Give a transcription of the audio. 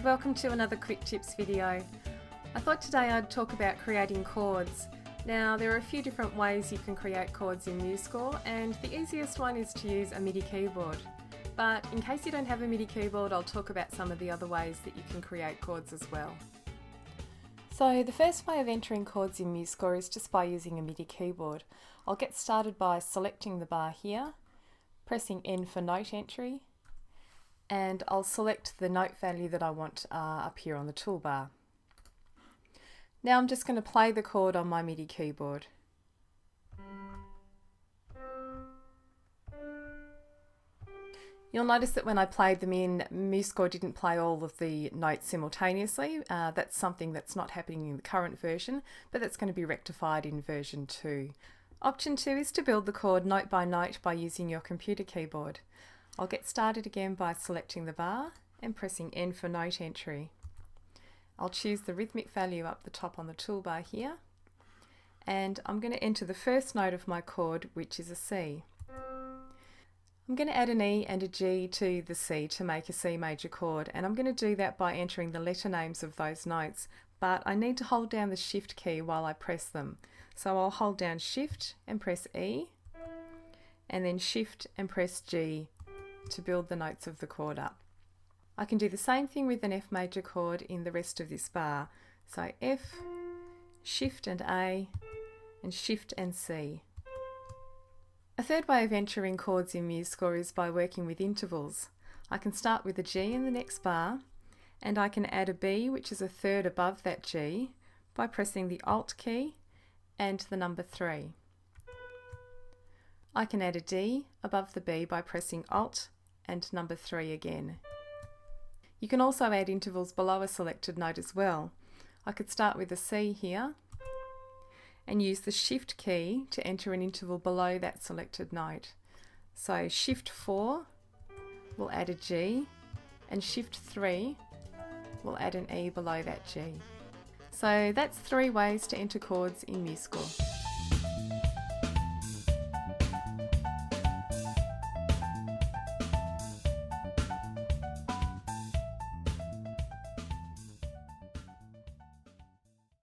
welcome to another quick tips video. I thought today I'd talk about creating chords. Now there are a few different ways you can create chords in Muse, and the easiest one is to use a MIDI keyboard. But in case you don't have a MIDI keyboard, I'll talk about some of the other ways that you can create chords as well. So the first way of entering chords in Muse is just by using a MIDI keyboard. I'll get started by selecting the bar here, pressing N for note entry, and I'll select the note value that I want up here on the toolbar. Now I'm just going to play the chord on my MIDI keyboard. You'll notice that when I played them in, Muse didn't play all of the notes simultaneously. That's something that's not happening in the current version, but that's going to be rectified in version 2. Option 2 is to build the chord note by note by using your computer keyboard. I'll get started again by selecting the bar and pressing N for note entry. I'll choose the rhythmic value up the top on the toolbar here, and I'm going to enter the first note of my chord, which is a C. I'm going to add an E and a G to the C to make a C major chord, and I'm going to do that by entering the letter names of those notes, but I need to hold down the Shift key while I press them. So I'll hold down Shift and press E, and then Shift and press G to build the notes of the chord up. I can do the same thing with an F major chord in the rest of this bar. So F, Shift and A, and Shift and C. A third way of entering chords in Muse is by working with intervals. I can start with a G in the next bar, and I can add a B, which is a third above that G, by pressing the Alt key and the number 3. I can add a D above the B by pressing Alt and number 3 again. You can also add intervals below a selected note as well. I could start with a C here and use the Shift key to enter an interval below that selected note. So Shift 4 will add a G, and Shift 3 will add an E below that G. So that's 3 ways to enter chords in Muse.